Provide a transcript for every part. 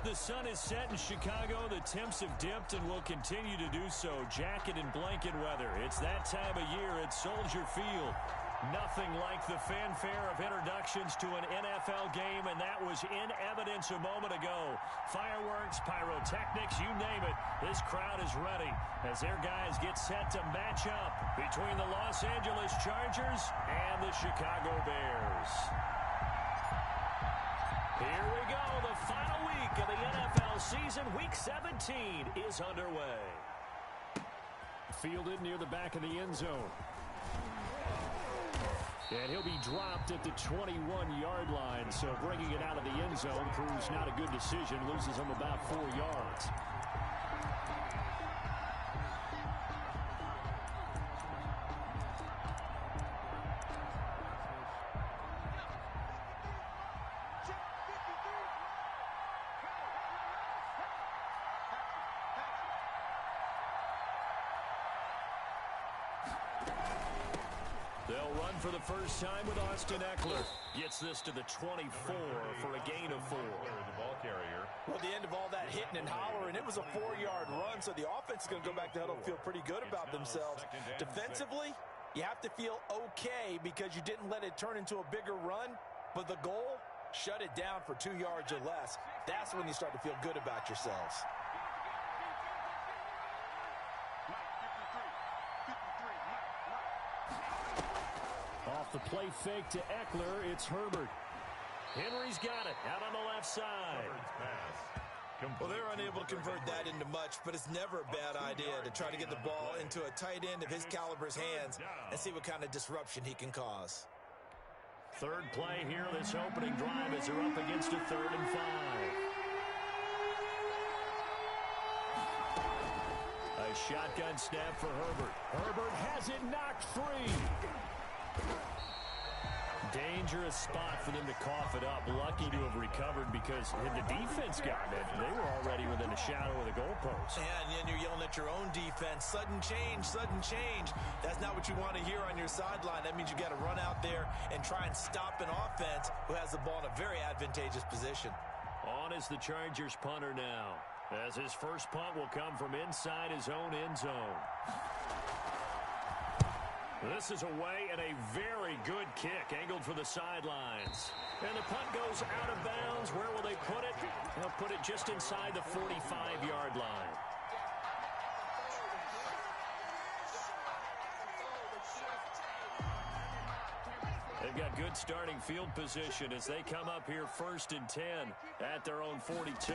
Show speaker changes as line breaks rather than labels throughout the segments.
The sun is set in Chicago. The temps have dipped and will continue to do so. Jacket and blanket weather. It's that time of year at Soldier Field. Nothing like the fanfare of introductions to an NFL game, and that was in evidence a moment ago. Fireworks, pyrotechnics, you name it. This crowd is ready as their guys get set to match up between the Los Angeles Chargers and the Chicago Bears. Here we go. The final week of the NFL season. Week 17 is underway. Fielded near the back of the end zone. And he'll be dropped at the 21-yard line. So bringing it out of the end zone proves not a good decision. Loses him about 4 yards. They'll run for the first time with Austin Ekeler. Gets this to the 24 for a gain of 4.
The ball carrier.
Well, at the end of all that hitting and hollering, it was a 4-yard run, so the offense is going to go back to huddle and feel pretty good about themselves. Defensively, you have to feel okay because you didn't let it turn into a bigger run, but the goal, shut it down for 2 yards or less. That's when you start to feel good about yourselves.
Off the play fake to Ekeler, it's Herbert. Henry's got it out on the left side.
Well, they're unable to convert that into much, but it's never a bad idea to try to get the ball into a tight end of his caliber's hands and see what kind of disruption he can cause.
Third play here, this opening drive as they're up against a 3rd and 5. A shotgun snap for Herbert. Herbert has it knocked free. Dangerous spot for them to cough it up. Lucky to have recovered because had the defense gotten it, they were already within a shadow of the goalpost.
Yeah, and then you're yelling at your own defense. Sudden change, sudden change. That's not what you want to hear on your sideline. That means you got to run out there and try and stop an offense who has the ball in a very advantageous position.
On is the Chargers punter now, as his first punt will come from inside his own end zone. This is away and a very good kick angled for the sidelines. And the punt goes out of bounds. Where will they put it? They'll put it just inside the 45-yard line. They've got good starting field position as they come up here 1st and 10 at their own 42.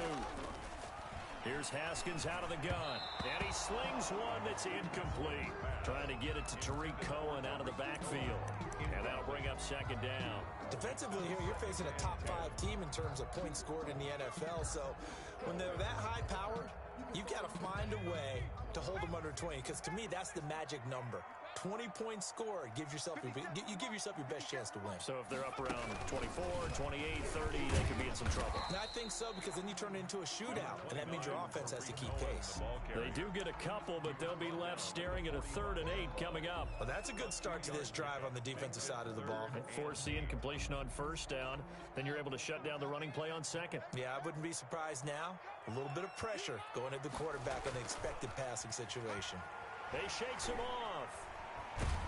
Here's Haskins out of the gun, and he slings one that's incomplete. Trying to get it to Tariq Cohen out of the backfield, and that'll bring up 2nd down.
Defensively here, you're facing a top-5 team in terms of points scored in the NFL, so when they're that high-powered, you've got to find a way to hold them under 20, because to me, that's the magic number. 20 points scored, you give yourself your best chance to win.
So if they're up around 24, 28, 30, they could be in some trouble.
And I think so, because then you turn it into a shootout, and that means your offense has to keep pace.
They do get a couple, but they'll be left staring at a 3rd and 8 coming up.
Well, that's a good start to this drive on the defensive side of the ball.
Force the incompletion on 1st down, then you're able to shut down the running play on 2nd.
Yeah, I wouldn't be surprised now. A little bit of pressure going at the quarterback on the expected passing situation.
They shakes him off.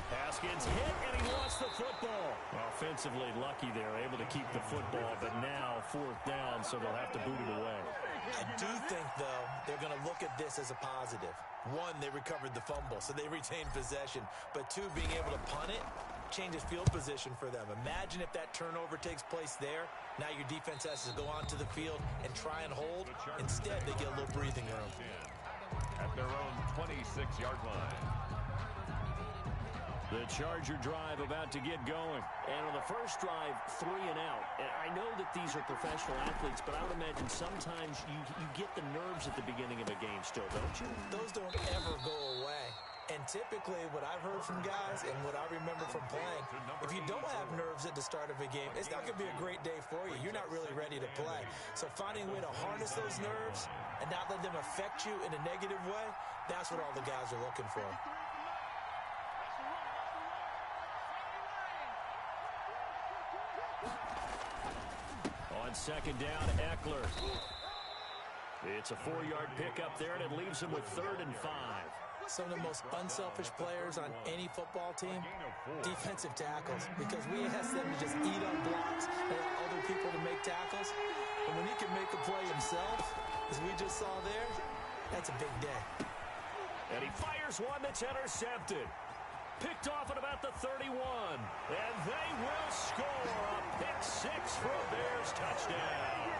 Haskins hit, and he lost the football. Offensively lucky they're able to keep the football, but now 4th down, so they'll have to boot it away.
I do think, though, they're going to look at this as a positive. 1, they recovered the fumble, so they retained possession. But 2, being able to punt it changes field position for them. Imagine if that turnover takes place there. Now your defense has to go onto the field and try and hold. Instead, they get a little breathing room.
At their own 26-yard line.
The Charger drive about to get going.
And on the first drive, 3 and out. And I know that these are professional athletes, but I would imagine sometimes you get the nerves at the beginning of a game still, don't you?
Those don't ever go away. And typically, what I've heard from guys and what I remember from playing, if you don't have nerves at the start of a game, it's not going to be a great day for you. You're not really ready to play. So finding a way to harness those nerves and not let them affect you in a negative way, that's what all the guys are looking for.
On 2nd down, Ekeler.
It's a 4-yard pickup there, and it leaves him with 3rd and 5.
Some of the most unselfish players on any football team, defensive tackles, because we ask them to just eat up blocks and allow other people to make tackles. And when he can make a play himself, as we just saw there, that's a big day.
And he fires one that's intercepted. Picked off at about the 31. And they will score a pick 6 for a Bears touchdown.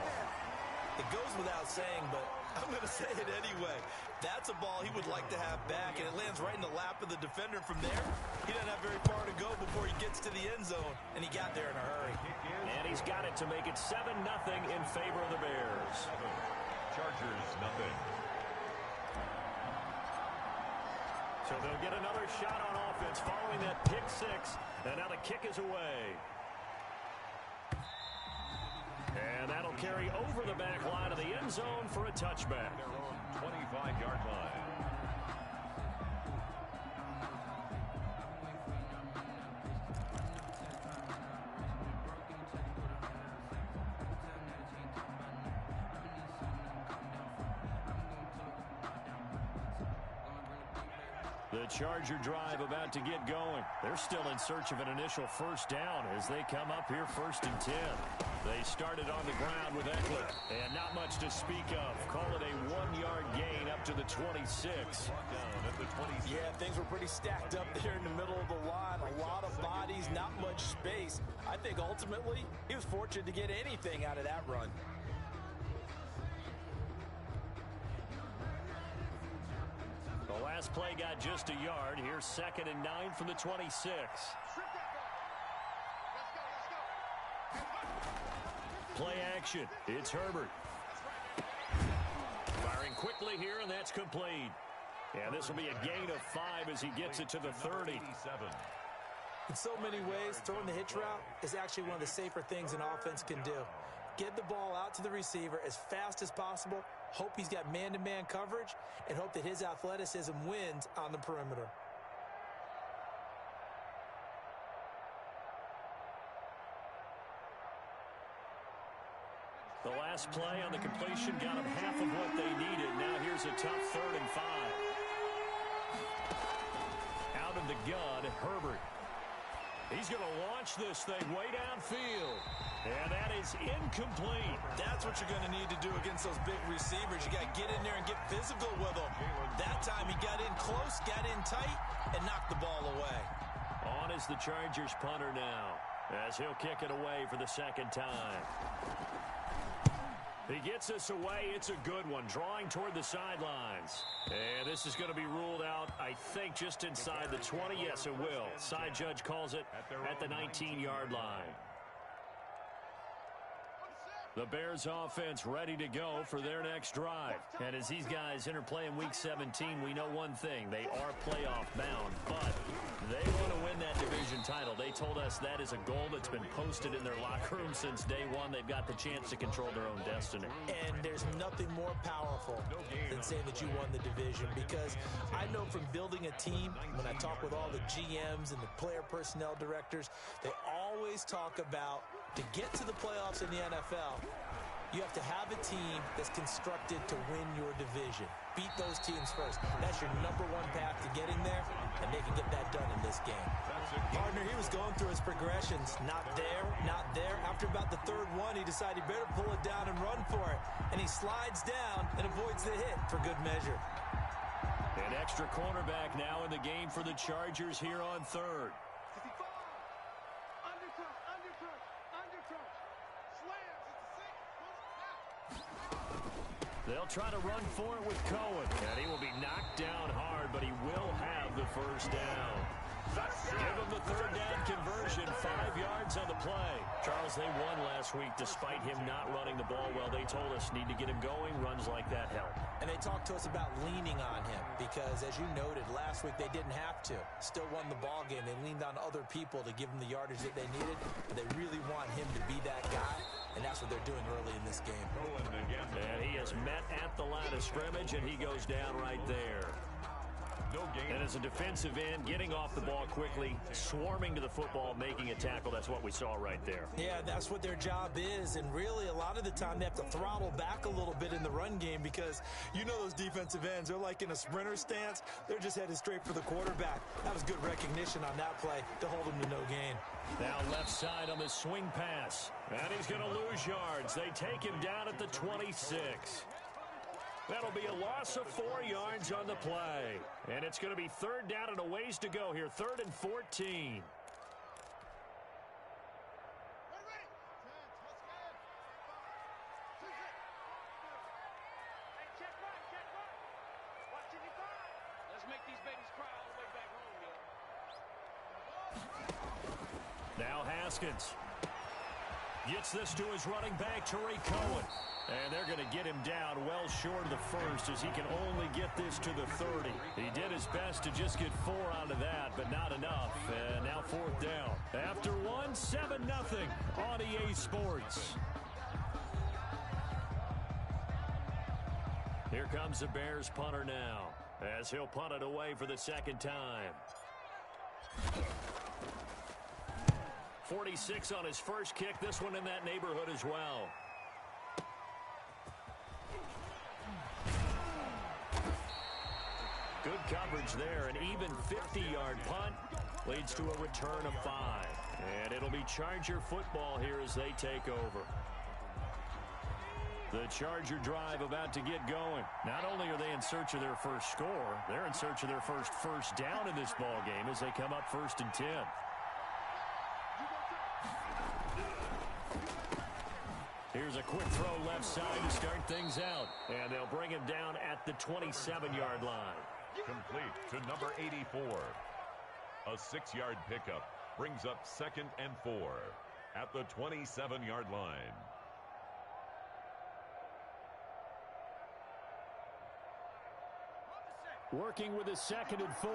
It goes without saying, but I'm going to say it anyway. That's a ball he would like to have back, and it lands right in the lap of the defender from there. He doesn't have very far to go before he gets to the end zone, and he got there in a hurry.
And he's got it to make it 7-0 in favor of the Bears.
Chargers, nothing.
So they'll get another shot on offense following that pick 6, and now the kick is away. And that'll carry over the back line of the end zone for a touchback.
Their own 25-yard line.
The Charger drive about to get going. They're still in search of an initial first down as they come up here 1st and 10. They started on the ground with Eckler, and not much to speak of. Call it a 1-yard gain up to the 26.
Yeah, things were pretty stacked up there in the middle of the line. A lot of bodies, not much space. I think ultimately he was fortunate to get anything out of that run.
The last play got just a yard. Here's 2nd and 9 from the 26. Play action. It's Herbert. Firing quickly here, and that's complete. And this will be a gain of 5 as he gets it to the 30.
In so many ways, throwing the hitch route is actually one of the safer things an offense can do. Get the ball out to the receiver as fast as possible, hope he's got man-to-man coverage, and hope that his athleticism wins on the perimeter.
The last play on the completion got them half of what they needed. Now here's a tough 3rd and 5. Out of the gun, Herbert. He's going to launch this thing way downfield. And that is incomplete.
That's what you're going to need to do against those big receivers. You got to get in there and get physical with them. That time he got in close, got in tight, and knocked the ball away.
On is the Chargers punter now, as he'll kick it away for the 2nd time. He gets this away. It's a good one, drawing toward the sidelines. And this is going to be ruled out, I think, just inside the 20. Yes, it will. Side judge calls it at the 19-yard line. The Bears offense ready to go for their next drive. And as these guys interplay in Week 17, we know one thing. They are playoff bound, but they want to win that division title. They told us that is a goal that's been posted in their locker room since day one. They've got the chance to control their own destiny.
And there's nothing more powerful than saying that you won the division, because I know from building a team, when I talk with all the GMs and the player personnel directors, they always talk about to get to the playoffs in the NFL, you have to have a team that's constructed to win your division. Beat those teams first. That's your #1 path to getting there, and they can get that done in this game. Partner, he was going through his progressions. Not there, not there. After about the 3rd one, he decided he better pull it down and run for it. And he slides down and avoids the hit for good measure.
An extra cornerback now in the game for the Chargers here on 3rd. They'll try to run for it with Cohen. And he will be knocked down hard, but he will have the first down. Give him the 3rd down conversion, 5 yards on the play. Charles, they won last week despite him not running the ball well. They told us need to get him going. Runs like that help.
And they talked to us about leaning on him because, as you noted, last week they didn't have to. Still won the ball game. They leaned on other people to give them the yardage that they needed. But they really want him to be that guy, and that's what they're doing early in this game.
And he is met at the line of scrimmage, and he goes down right there.
game.
And as a defensive end, getting off the ball quickly, swarming to the football, making a tackle, that's what we saw right there.
Yeah, that's what their job is, and really a lot of the time they have to throttle back a little bit in the run game because you know those defensive ends, they're like in a sprinter stance. They're just headed straight for the quarterback. That was good recognition on that play to hold him to no gain.
Now left side on the swing pass, and he's going to lose yards. They take him down at the 26. That'll be a loss of 4 yards on the play. And it's going to be third down and a ways to go here, 3rd and 14. Now Haskins gets this to his running back, Tariq Cohen. And they're going to get him down well short of the first as he can only get this to the 30. He did his best to just get 4 out of that, but not enough. And now 4th down. After 1, 7-0 on EA Sports. Here comes the Bears punter now as he'll punt it away for the 2nd time. 46 on his first kick. This one in that neighborhood as well. Good coverage there. An even 50-yard punt leads to a return of 5. And it'll be Charger football here as they take over. The Charger drive about to get going. Not only are they in search of their first score, they're in search of their first down in this ball game as they come up 1st and 10. Here's a quick throw left side to start things out. And they'll bring him down at the 27-yard line.
Complete to number 84. A 6-yard pickup brings up 2nd and 4 at the 27-yard line.
Working with his 2nd and 4.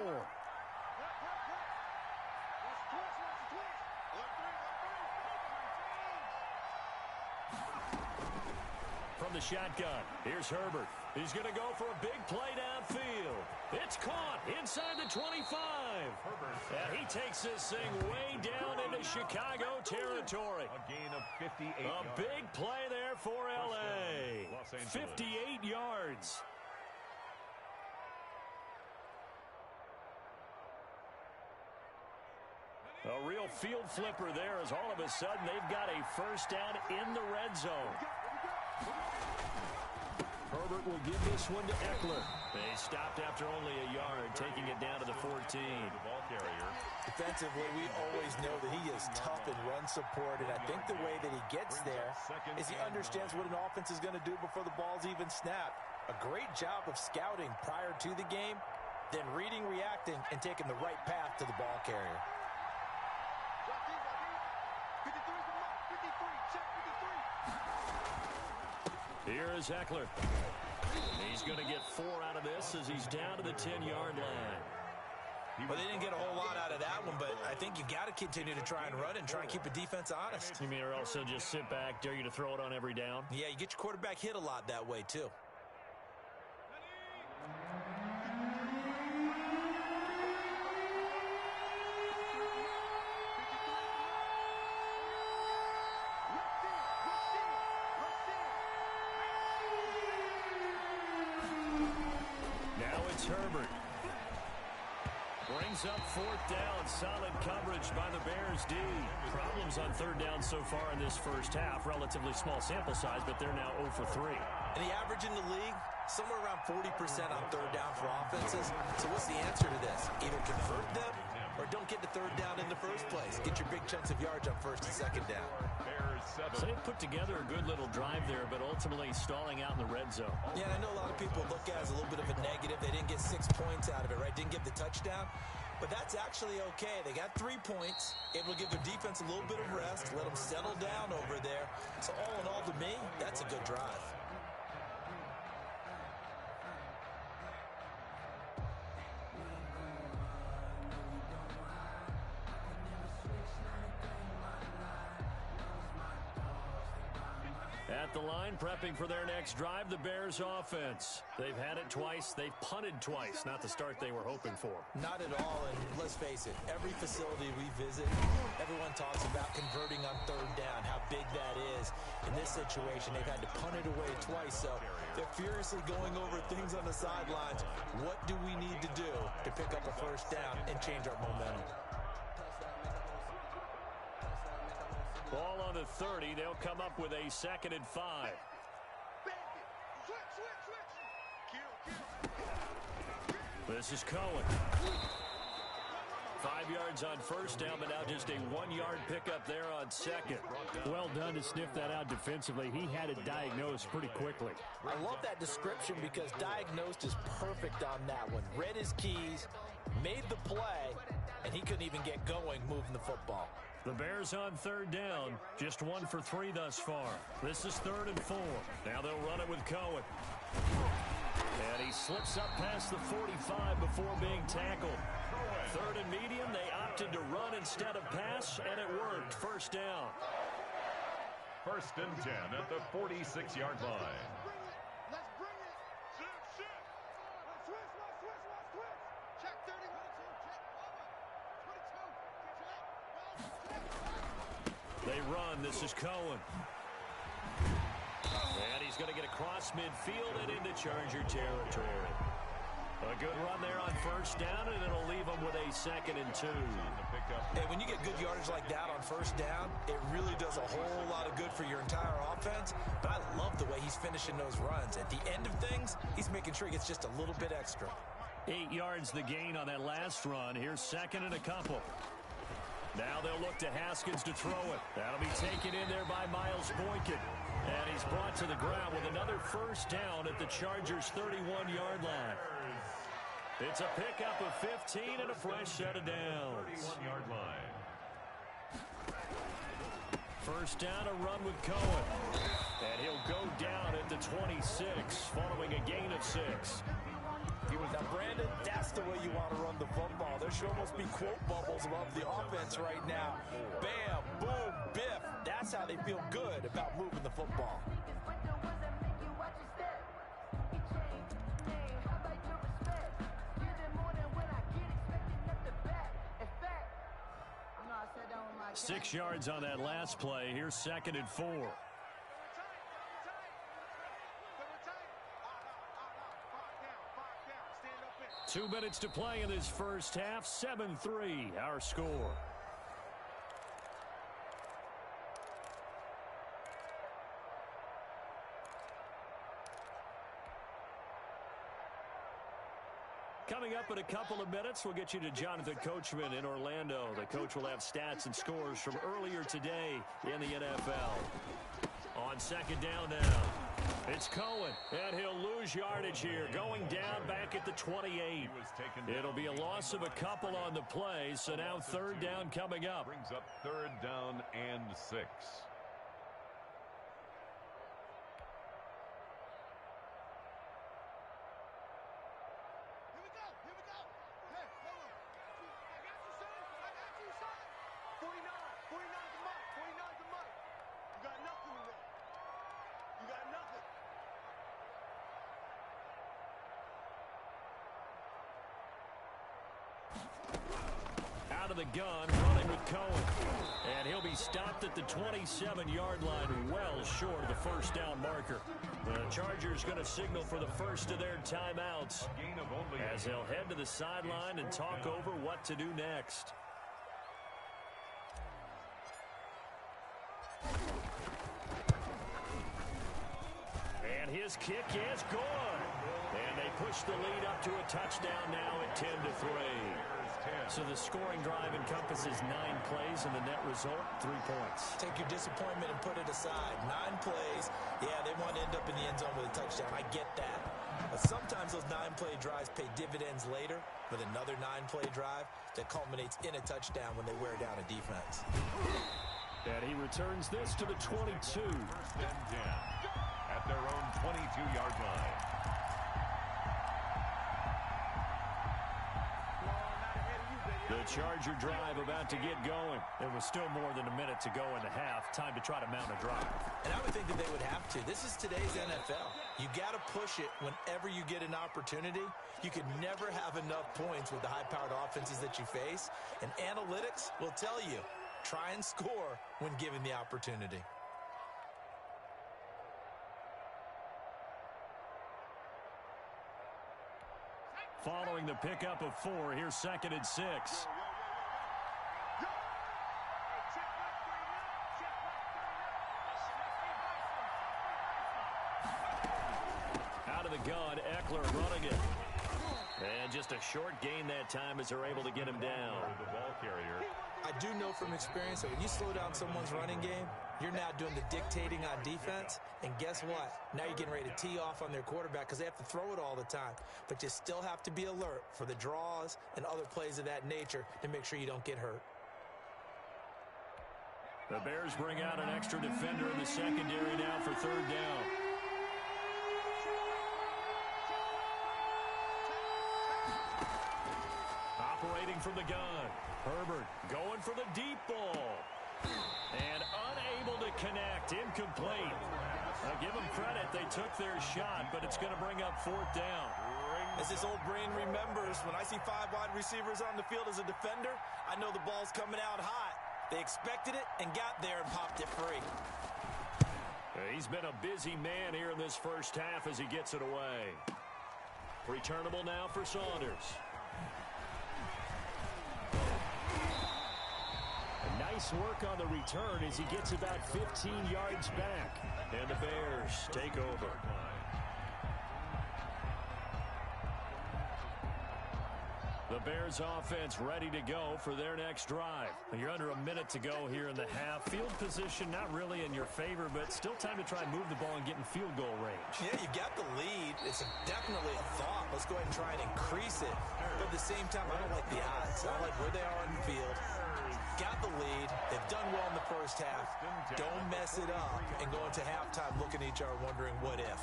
From the shotgun, here's Herbert. He's going to go for a big play downfield. It's caught inside the 25. And he takes this thing way down into Chicago territory.
A gain of 58
yards. A big play there for L.A. 58 yards. A real field flipper there as all of a sudden they've got a first down in the red zone. Herbert will give this one to Eckler. They stopped after only a yard, taking it down to the 14.
Ball carrier.
Defensively, we always know that he is tough in run support, and I think the way that he gets there is he understands what an offense is going to do before the ball's even snapped. A great job of scouting prior to the game, then reading, reacting, and taking the right path to the ball carrier.
Here is Eckler. He's going to get 4 out of this as he's down to the 10-yard line.
Well, they didn't get a whole lot out of that one, but I think you got to continue to try and run and try and keep the defense honest.
You mean or also just sit back, dare you to throw it on every down?
Yeah, you get your quarterback hit a lot that way, too.
Herbert brings up 4th down. Solid coverage by the Bears D. Problems on 3rd down so far in this first half. Relatively small sample size, but they're now 0 for 3.
And the average in the league, somewhere around 40% on 3rd down for offenses. So what's the answer to this? Either convert them or don't get the 3rd down in the first place. Get your big chunks of yards on 1st and 2nd down.
So they put together a good little drive there, but ultimately stalling out in the red zone.
Yeah, and I know a lot of people look at it as a little bit of a negative. They didn't get 6 points out of it, right? Didn't get the touchdown. But that's actually okay. They got 3 points, able to give their defense a little bit of rest, let them settle down over there. So all in all, to me, that's a good drive.
At the line, prepping for their next drive, the Bears offense. They've had it twice. They've punted twice. Not the start they were hoping for.
Not at all, and let's face it, every facility we visit, everyone talks about converting on third down, how big that is. In this situation, they've had to punt it away twice, so they're furiously going over things on the sidelines. What do we need to do to pick up a first down and change our momentum?
Ball on the 30. They'll come up with a 2nd and 5. This is Cohen. 5 yards on first down, but now just a 1-yard pickup there on second.
Well done to sniff that out defensively. He had it diagnosed pretty quickly.
I love that description because diagnosed is perfect on that one. Read his keys, made the play, and he couldn't even get going moving the football.
The Bears on third down, just 1 for 3 thus far. This is 3rd and 4. Now they'll run it with Cohen. And he slips up past the 45 before being tackled. 3rd and medium, they opted to run instead of pass, and it worked. First down.
1st and 10 at the 46-yard line.
Let's bring it. Switch. Check 31.
They run. This is Cohen. And he's going to get across midfield and into Charger territory. A good run there on first down, and it'll leave them with a 2nd and 2.
Hey, when you get good yardage like that on first down, it really does a whole lot of good for your entire offense. But I love the way he's finishing those runs. At the end of things, he's making sure he gets just a little bit extra.
8 yards the gain on that last run. Here's 2nd and a couple. Now they'll look to Haskins to throw it. That'll be taken in there by Miles Boykin. And he's brought to the ground with another first down at the Chargers' 31-yard line. It's a pickup of 15 and a fresh set of downs.
31-yard line.
First down, a run with Cohen. And he'll go down at the 26, following a gain of 6.
Now, Brandon, that's the way you want to run the football. There should almost be quote bubbles above the offense right now. Bam, boom, biff. That's how they feel good about moving the football.
Six yards on that last play. Here's 2nd and 4. 2 minutes to play in this first half. 7-3, our score. Coming up in a couple of minutes, we'll get you to Jonathan Coachman in Orlando. The coach will have stats and scores from earlier today in the NFL. On 2nd down now. It's Cohen, and he'll lose yardage here, going down back at the 28. It'll be a loss of a couple on the play, so now 3rd down coming up.
Brings up 3rd down and 6.
Out of the gun, running with Cohen. And he'll be stopped at the 27-yard line, well short of the first down marker. The Chargers going to signal for the first of their timeouts as they'll head to the sideline and talk over what to do next. And his kick is good. And they push the lead up to a touchdown now at 10-3. So the scoring drive encompasses 9 plays, and the net result, 3 points.
Take your disappointment and put it aside. 9 plays, yeah, they want to end up in the end zone with a touchdown. I get that. But sometimes those 9-play drives pay dividends later with another 9-play drive that culminates in a touchdown when they wear down a defense.
And he returns this to the 22.
1st and 10 at their own 22-yard line.
The The Charger drive about to get going.
There was still more than a minute to go in the half. Time to try to mount a drive.
And I would think that they would have to. This is today's NFL. You got to push it whenever you get an opportunity. You could never have enough points with the high-powered offenses that you face. And analytics will tell you, try and score when given the opportunity.
Following the pickup of 4, here's 2nd and 6. Out of the gun, Eckler running it. And just a short gain that time as they're able to get him down.
The ball carrier.
I do know from experience that when you slow down someone's running game, you're now doing the dictating on defense. And guess what? Now you're getting ready to tee off on their quarterback because they have to throw it all the time. But you still have to be alert for the draws and other plays of that nature to make sure you don't get hurt.
The Bears bring out an extra defender in the secondary now for 3rd down. Operating from the gun. Herbert going for the deep ball. And unable to connect. Incomplete. I give them credit. They took their shot, but it's going to bring up 4th down.
As this old brain remembers, when I see 5 wide receivers on the field as a defender, I know the ball's coming out hot. They expected it and got there and popped it free.
He's been a busy man here in this first half as he gets it away. Returnable now for Saunders. Nice work on the return as he gets about 15 yards back. And the Bears take over. The Bears offense ready to go for their next drive. You're under a minute to go here in the half. Field position not really in your favor, but still time to try and move the ball and get in field goal range.
Yeah, you've got the lead. It's definitely a thought. Let's go ahead and try and increase it. But at the same time, I don't like the odds. I don't like where they are on the field. Got the lead. They've done well in the first half. Don't mess it up and go into halftime looking at each other wondering what if.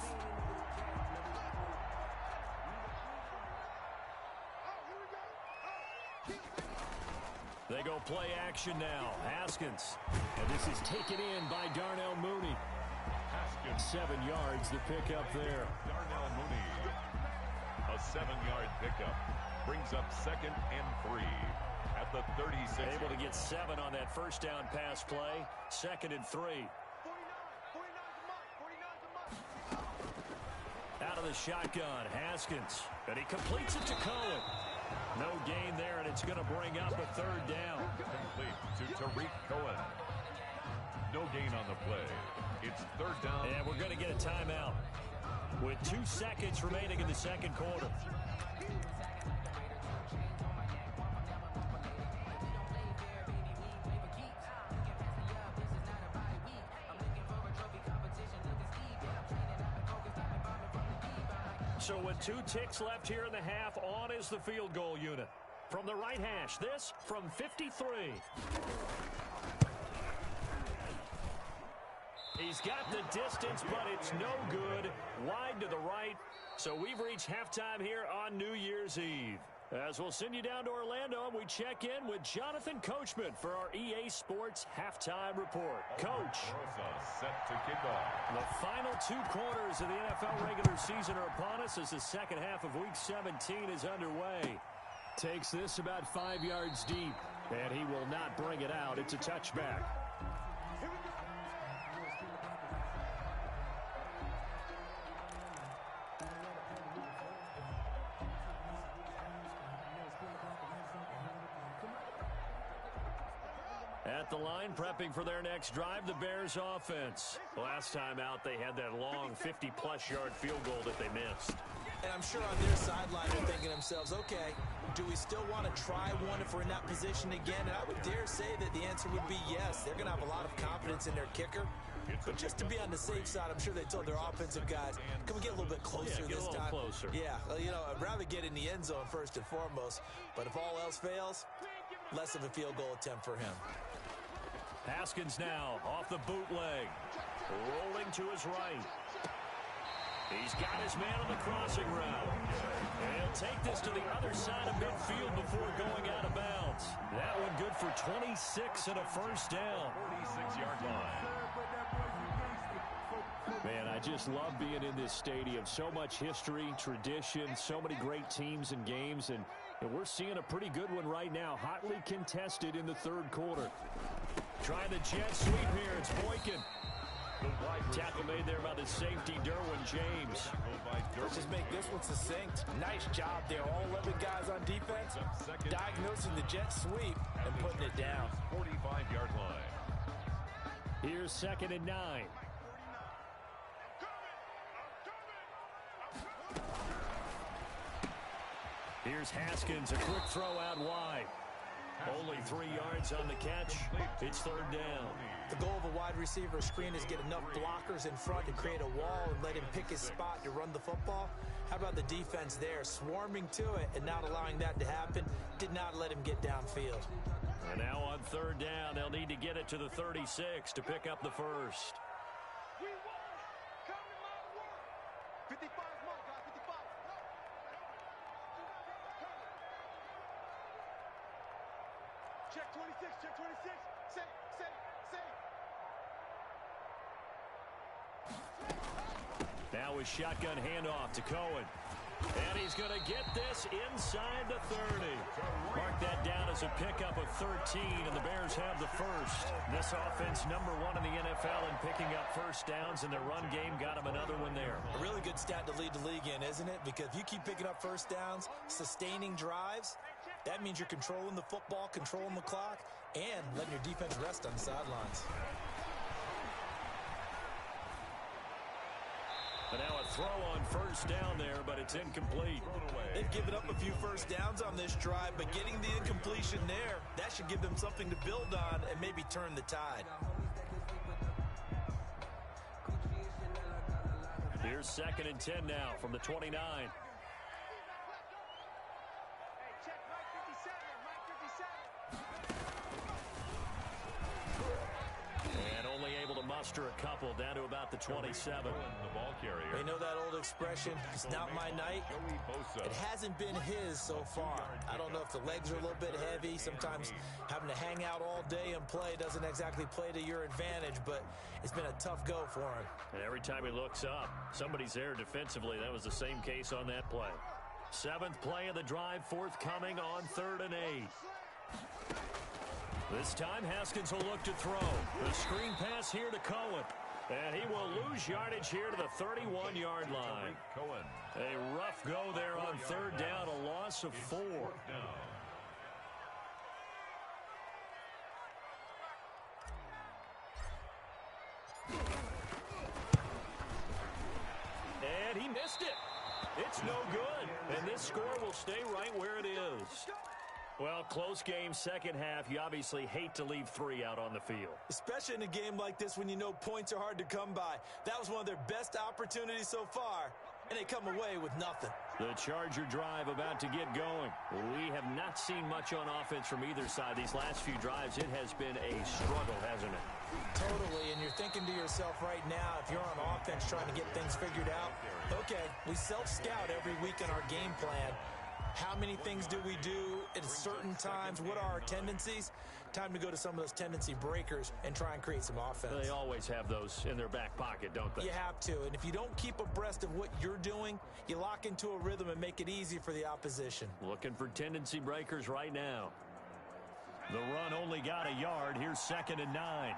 They go play action now. Haskins. And this is taken in by Darnell Mooney.
Haskins.
7 yards, the pickup there.
Darnell Mooney. A 7-yard pickup. Brings up 2nd and 3. At the 36.
Able to get 7 on that first down pass play. 2nd and 3.
49's a mark.
Out of the shotgun, Haskins. And he completes it to Cohen. No gain there, and it's going to bring up a 3rd down.
Complete to Tariq Cohen. No gain on the play. It's 3rd down.
And we're going to get a timeout with 2 seconds remaining in the second quarter. So with 2 ticks left here in the half, on is the field goal unit. From the right hash, this from 53. He's got the distance, but it's no good. Wide to the right. So we've reached halftime here on New Year's Eve. As we'll send you down to Orlando, and we check in with Jonathan Coachman for our EA Sports Halftime Report. Coach.
Set to kick off.
The final 2 quarters of the NFL regular season are upon us as the second half of Week 17 is underway. Takes this about 5 yards deep, and he will not bring it out. It's a touchback. At the line, prepping for their next drive, the Bears offense. Last time out, they had that long 50-plus yard field goal that they missed.
And I'm sure on their sideline they're thinking to themselves, okay, do we still want to try one if we're in that position again? And I would dare say that the answer would be yes. They're going to have a lot of confidence in their kicker. But just to be on the safe side, I'm sure they told their offensive guys, can we get a little bit closer this time?
Closer.
Yeah, you know, I'd rather get in the end zone first and foremost. But if all else fails, less of a field goal attempt for him.
Haskins now off the bootleg. Rolling to his right. He's got his man on the crossing route. And he'll take this to the other side of midfield before going out of bounds. 26 and a first down.
46-yard line.
Man, I just love being in this stadium. So much history, tradition, so many great teams and games, and we're seeing a pretty good one right now. Hotly contested in the third quarter.
Trying the jet sweep here. It's Boykin. Tackle made there by the safety, Derwin James.
Let's just make this one succinct. Nice job there. All 11 guys on defense diagnosing the jet sweep and putting it down.
45-yard line.
Here's 2nd and 9. Here's Haskins, a quick throw out wide. Only 3 yards on the catch. It's 3rd down.
The goal of a wide receiver screen is get enough blockers in front to create a wall and let him pick his spot to run the football. How about the defense there, swarming to it and not allowing that to happen? Did not let him get downfield.
And now on 3rd down, they'll need to get it to the 36 to pick up the first.
We won. Come to my work. 55 more, guys. 55. Check 26. Check 26. Say.
Now a shotgun handoff to Cohen. And he's going to get this inside the 30. Mark that down as a pickup of 13, and the Bears have the first. This offense #1 in the NFL in picking up first downs, and their run game got them another one there.
A really good stat to lead the league in, isn't it? Because if you keep picking up first downs, sustaining drives, that means you're controlling the football, controlling the clock, and letting your defense rest on the sidelines.
And now a throw on 1st down there, but it's incomplete.
They've given up a few first downs on this drive, but getting the incompletion there, that should give them something to build on and maybe turn the tide.
Here's 2nd and 10 now from the 29.
Check Mike 57.
And only able to muster a couple down to about the 27.
The ball carrier.
They know that old expression, it's not my night.
Joey Bosa.
It hasn't been his so far. I don't know if the legs are a little bit heavy. Sometimes having to hang out all day and play doesn't exactly play to your advantage, but it's been a tough go for him.
And every time he looks up, somebody's there defensively. That was the same case on that play. 7th play of the drive forthcoming on 3rd and 8. This time Haskins will look to throw. The screen pass here to Cohen. And he will lose yardage here to the 31-yard line.
Cohen.
A rough go there on 3rd down, a loss of 4. And he missed it. It's no good. And this score will stay right where it is. Well, close game, second half. You obviously hate to leave 3 out on the field.
Especially in a game like this when you know points are hard to come by. That was one of their best opportunities so far, and they come away with nothing.
The Charger drive about to get going. We have not seen much on offense from either side. These last few drives, it has been a struggle, hasn't it?
Totally, and you're thinking to yourself right now, if you're on offense trying to get things figured out, okay, we self-scout every week in our game plan. How many things do we do at certain times? What are our tendencies? Time to go to some of those tendency breakers and try and create some offense.
They always have those in their back pocket, don't they?
You have to, and if you don't keep abreast of what you're doing, you lock into a rhythm and make it easy for the opposition.
Looking for tendency breakers right now. The run only got a yard. Here's 2nd and 9.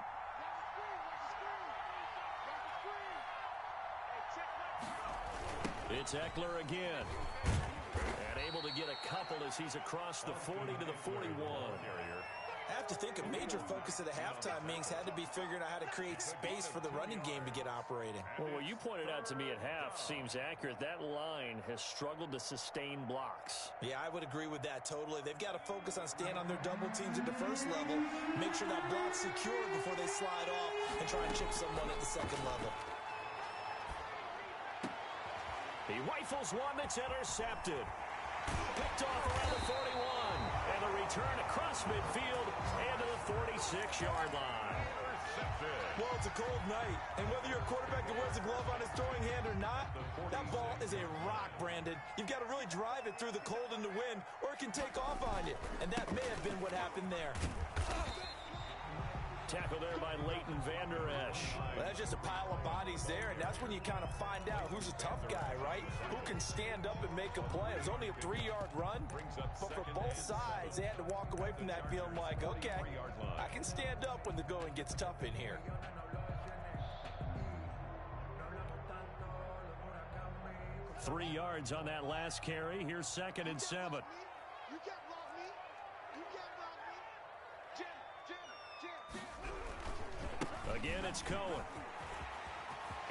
It's Eckler again. And able to get a couple as he's across the 40 to the 41.
I have to think a major focus of the halftime meetings had to be figuring out how to create space for the running game to get operating.
Well, what you pointed out to me at half seems accurate. That line has struggled to sustain blocks.
Yeah, I would agree with that totally. They've got to focus on staying on their double teams at the first level, make sure that block's secure before they slide off and try and chip someone at the second level.
He rifles one that's intercepted. Picked off around the 41. And the return across midfield and to the 46-yard line.
Well, it's a cold night, and whether you're a quarterback that wears a glove on his throwing hand or not, that ball is a rock, Brandon. You've got to really drive it through the cold and the wind, or it can take off on you, and that may have been what happened there.
Tackle there by Leighton Vander Esch.
Well, that's just a pile of bodies there, and that's when you kind of find out who's a tough guy, right? Who can stand up and make a play. It was only a 3-yard run, but for both sides, they had to walk away from that feeling like, okay, I can stand up when the going gets tough in here.
Three yards on that last carry. Here's 2nd and 7.
You can't block me. You can't block me. Jim.
Again, it's Cohen.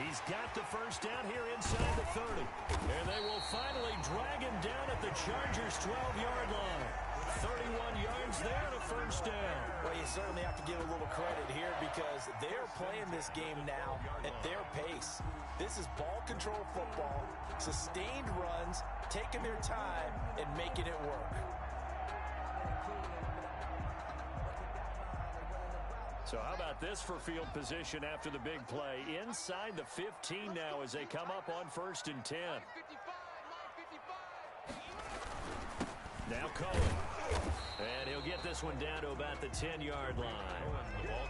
He's got the first down here inside the 30. And they will finally drag him down at the Chargers' 12-yard line. 31 yards there and a first down.
Well, you certainly have to give a little credit here because they're playing this game now at their pace. This is ball control football, sustained runs, taking their time, and making it work.
So how about this for field position after the big play? Inside the 15 now as they come up on 1st and 10. Now Cohen. And he'll get this one down to about the 10-yard line.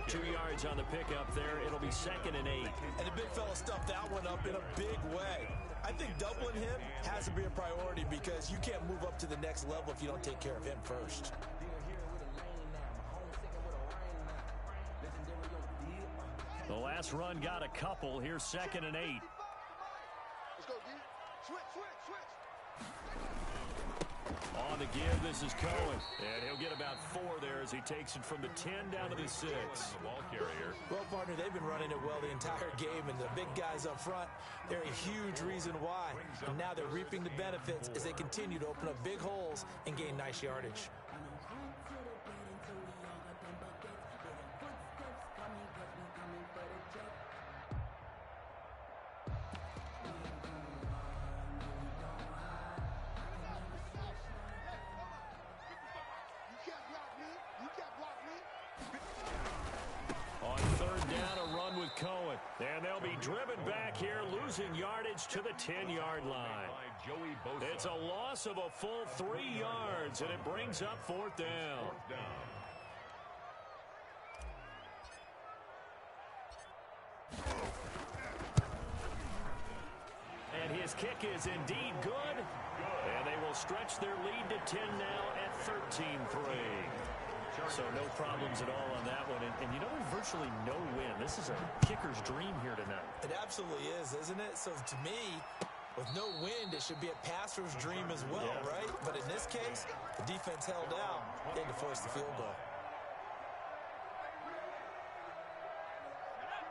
2 yards on the pickup there. It'll be 2nd and 8.
And the big fella stuffed that one up in a big way. I think doubling him has to be a priority because you can't move up to the next level if you don't take care of him first.
The last run got a couple. Here's 2nd and 8.
Let's go, D. Switch.
On the give, this is Cohen. And he'll get about 4 there as he takes it from the 10 down to the 6.
The ball carrier.
Well, partner, they've been running it well the entire game, and the big guys up front, they're a huge reason why. And now they're reaping the benefits as they continue to open up big holes and gain nice yardage.
On 3rd down, a run with Cohen. And they'll be driven back here, losing yardage to the 10-yard line. It's a loss of a full 3 yards, and it brings up 4th down. And his kick is indeed good. And they will stretch their lead to 10 now at 13-3. So no problems at all on that one. And you know, there's virtually no win. This is a kicker's dream here tonight.
It absolutely is, isn't it? So to me, with no wind, it should be a passer's dream as well, right? But in this case, the defense held out. They had to force the field goal.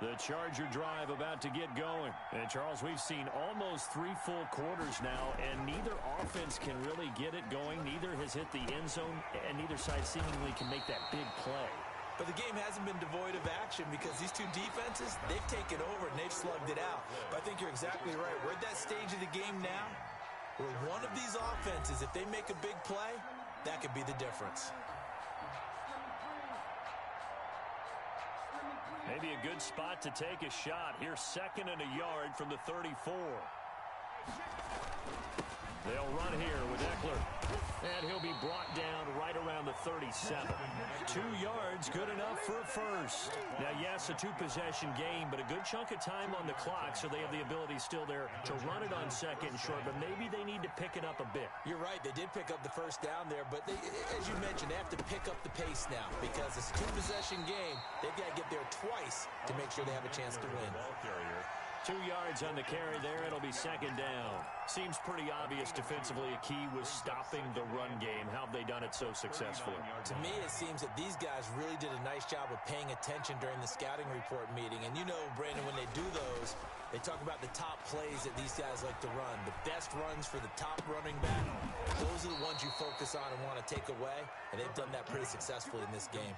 The Charger drive about to get going. And, Charles, we've seen almost 3 full quarters now, and neither offense can really get it going. Neither has hit the end zone, and neither side seemingly can make that big play.
But the game hasn't been devoid of action because these two defenses, they've taken over and they've slugged it out. But I think you're exactly right. We're at that stage of the game now where one of these offenses, if they make a big play, that could be the difference.
Maybe a good spot to take a shot. Here's 2nd and a yard from the 34. They'll run here with Eckler. And he'll be brought down right around the 37. 2 yards, good enough for a first. Now, yes, a 2-possession game, but a good chunk of time on the clock, so they have the ability still there to run it on 2nd and short, but maybe they need to pick it up a bit.
You're right. They did pick up the first down there, but they, as you mentioned, they have to pick up the pace now because it's a 2-possession game. They've got to get there twice to make sure they have a chance to win.
2 yards on the carry there. It'll be 2nd down. Seems pretty obvious defensively a key was stopping the run game. How have they done it so successfully?
To me, it seems that these guys really did a nice job of paying attention during the scouting report meeting. And you know, Brandon, when they do those, they talk about the top plays that these guys like to run. The best runs for the top running back. Those are the ones you focus on and want to take away. And they've done that pretty successfully in this game.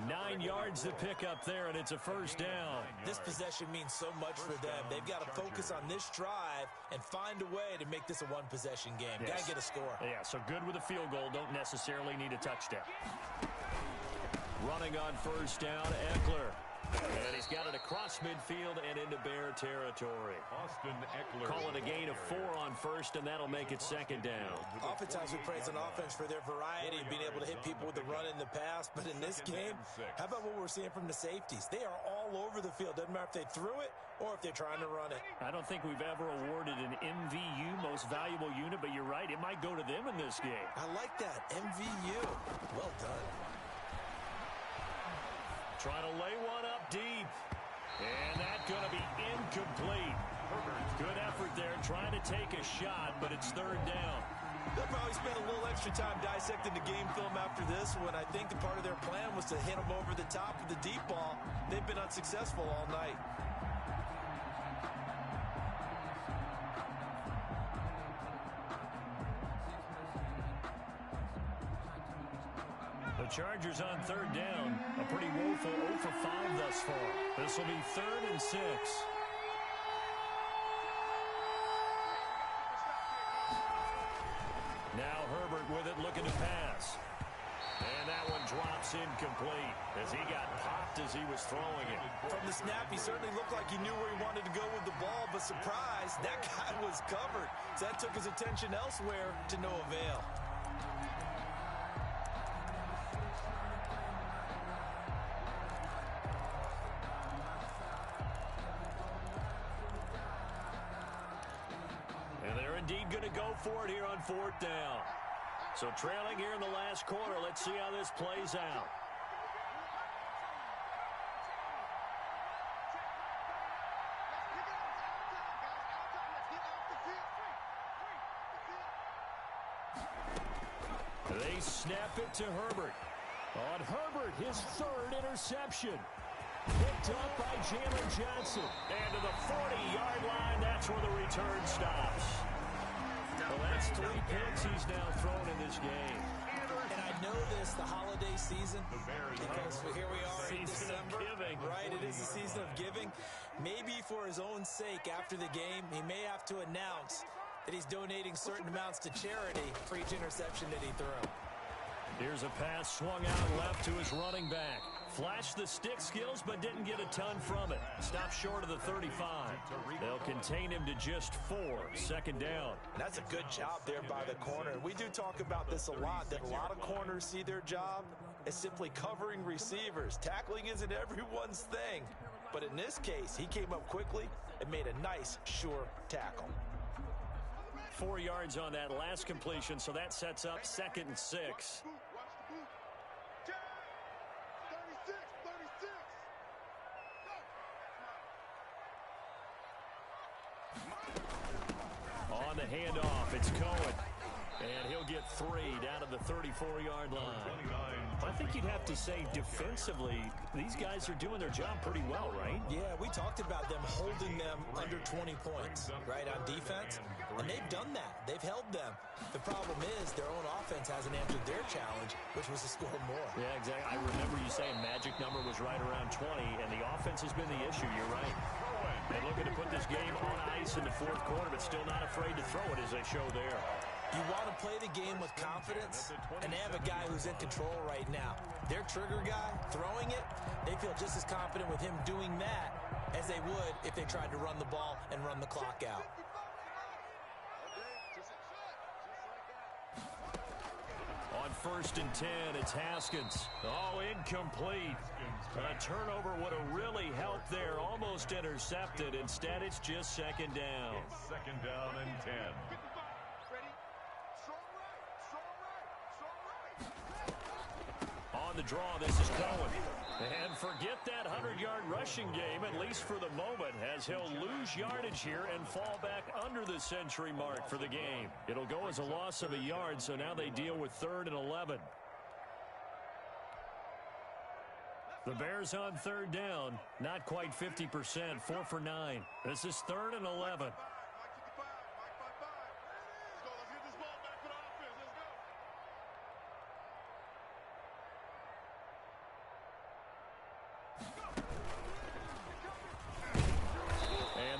9 yards to pick up there, and it's a first down.
This possession means so much for them. They've got to focus on this drive and find a way to make this a 1-possession game. Got to get a score.
Yeah, so good with a field goal. Don't necessarily need a touchdown. Running on first down, Eckler. And he's got it across midfield and into Bear territory.
Austin Eckler.
Call it a gain of 4 on first, and that'll make it second down.
Oftentimes we praise an offense for their variety, being able to hit people with the run in the pass. But in this game, how about what we're seeing from the safeties? They are all over the field. Doesn't matter if they threw it or if they're trying to run it.
I don't think we've ever awarded an MVU, most valuable unit, but you're right. It might go to them in this game.
I like that. MVU. Well done.
Trying to lay one up deep. And that's going to be incomplete. Good effort there, trying to take a shot, but it's third down.
They'll probably spend a little extra time dissecting the game film after this one. I think the part of their plan was to hit them over the top of the deep ball. They've been unsuccessful all night.
The Chargers on third down. A pretty woeful 0 for 5 thus far. This will be 3rd and 6. Now Herbert with it, looking to pass. And that one drops incomplete as he got popped as he was throwing it.
From the snap, he certainly looked like he knew where he wanted to go with the ball, but surprise, that guy was covered. So that took his attention elsewhere to no avail.
Indeed going to go for it here on 4th down. So trailing here in the last quarter. Let's see how this plays out. They snap it to Herbert. On Herbert, his 3rd interception. Picked up by Jalen Johnson. And to the 40-yard line, that's where the return stops. Well, that's 3 picks he's now thrown in this game.
And I know this, the holiday season, because here we are in December. Right, it is the season of giving. Maybe for his own sake, after the game, he may have to announce that he's donating certain amounts to charity for each interception that he threw.
Here's a pass swung out left to his running back. Flashed the stick skills, but didn't get a ton from it. Stopped short of the 35. They'll contain him to just 4. 2nd down.
That's a good job there by the corner. We do talk about this a lot, that a lot of corners see their job as simply covering receivers. Tackling isn't everyone's thing. But in this case, he came up quickly and made a nice, sure tackle.
4 yards on that last completion, so that sets up 2nd and 6. On the handoff, it's Cohen. And he'll get 3 down to the 34-yard line. I think you'd have to say defensively, these guys are doing their job pretty well, right?
Yeah, we talked about them holding them under 20 points, right, on defense. And they've done that. They've held them. The problem is their own offense hasn't answered their challenge, which was to score more.
Yeah, exactly. I remember you saying magic number was right around 20, and the offense has been the issue. You're right. And looking to put this game on ice in the 4th quarter, but still not afraid to throw it as they show there.
You want to play the game with confidence, and they have a guy who's in control right now. Their trigger guy, throwing it, they feel just as confident with him doing that as they would if they tried to run the ball and run the clock out.
On 1st and 10, it's Haskins. Oh, incomplete. A turnover would have really helped there. Almost intercepted. Instead, it's just 2nd down.
It's 2nd down and 10.
On the draw, this is Cohen. And forget that 100-yard rushing game, at least for the moment, as he'll lose yardage here and fall back under the century mark for the game. It'll go as a loss of a yard, so now they deal with 3rd and 11. The Bears on 3rd down, not quite 50%, 4 for 9. This is 3rd and 11.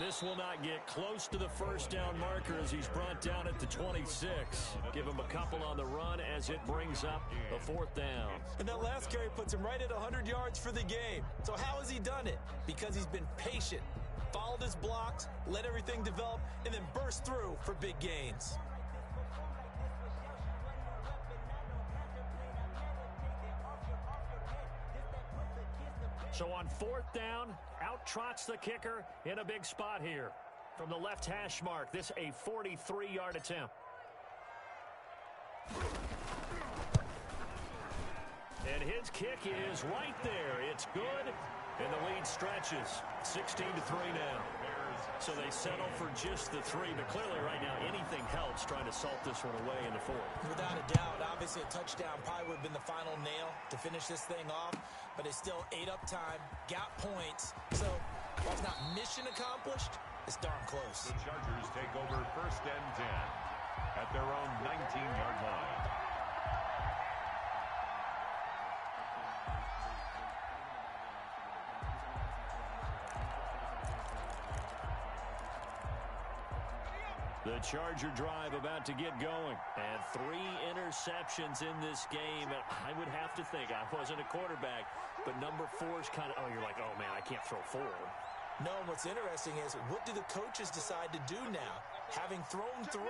This will not get close to the first down marker as he's brought down at the 26. Give him a couple on the run as it brings up a fourth down.
And that last carry puts him right at 100 yards for the game. So how has he done it? Because he's been patient, followed his blocks, let everything develop, and then burst through for big gains.
So on fourth down, out trots the kicker in a big spot here. From the left hash mark, this a 43-yard attempt. And his kick is right there. It's good, and the lead stretches. 16-3 now. So they settle for just the 3, but clearly right now anything helps trying to salt this one away in the fourth.
Without a doubt, obviously a touchdown probably would have been the final nail to finish this thing off, but it's still ate up time, got points. So while it's not mission accomplished, it's darn close.
The Chargers take over 1st and 10 at their own 19-yard line.
The Charger drive about to get going. And 3 interceptions in this game. And I would have to think, I wasn't a quarterback, but number 4 is kind of, you're like, oh, man, I can't throw 4.
No, and what's interesting is, what do the coaches decide to do now? Having thrown 3,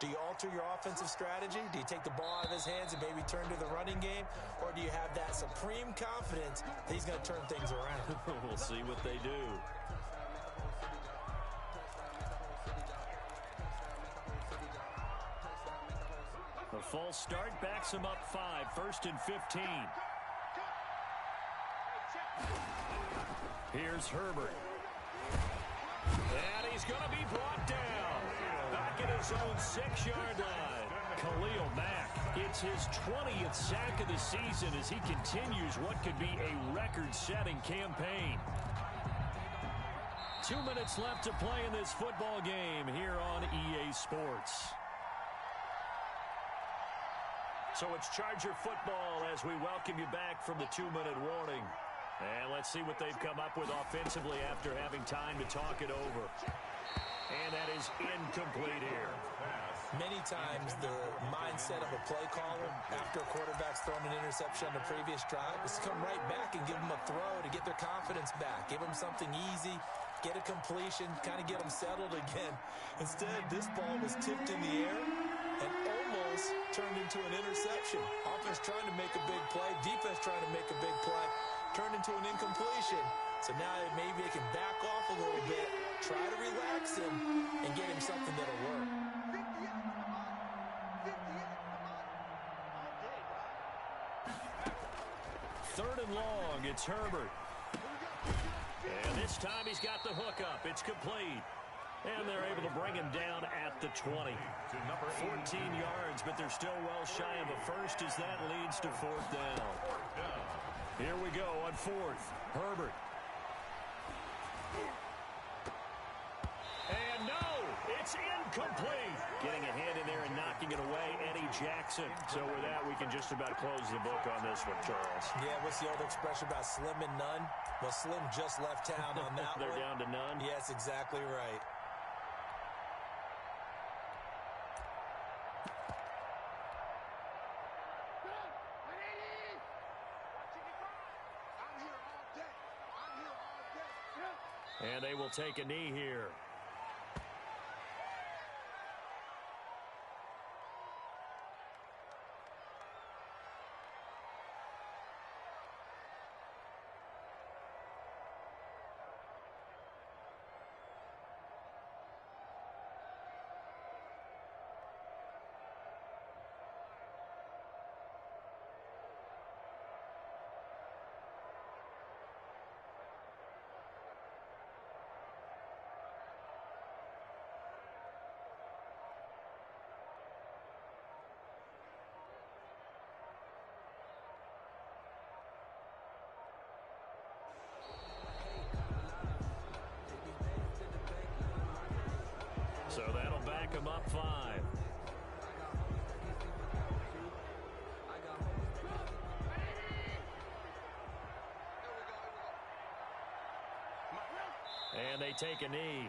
do you alter your offensive strategy? Do you take the ball out of his hands and maybe turn to the running game? Or do you have that supreme confidence that he's going to turn things around?
We'll see what they do. A false start backs him up 5, 1st and 15. Here's Herbert. And he's going to be brought down. Back at his own 6-yard line. Khalil Mack. It's his 20th sack of the season as he continues what could be a record-setting campaign. 2 minutes left to play in this football game here on EA Sports. So it's Charger football as we welcome you back from the 2-minute warning. And let's see what they've come up with offensively after having time to talk it over. And that is incomplete here.
Many times the mindset of a play caller after a quarterback's thrown an interception on the previous drive is to come right back and give them a throw to get their confidence back. Give them something easy, get a completion, kind of get them settled again. Instead, this ball was tipped in the air and almost turned into an interception. Offense trying to make a big play, defense trying to make a big play, turned into an incompletion. So now maybe they can back off a little bit, try to relax him, and get him something that'll work.
3rd and long, it's Herbert. And this time he's got the hook up. It's complete. And they're able to bring him down at the 20. 14 yards, but they're still well shy of a first as that leads to 4th down. Here we go on 4th. Herbert. And no, it's incomplete. Getting a hand in there and knocking it away, Eddie Jackson. So with that, we can just about close the book on this one, Charles.
Yeah, what's the old expression about slim and none? Well, Slim just left town on that
They're
one.
down to none?
Yes, exactly right.
And they will take a knee here. So that'll back him up 5. And they take a knee.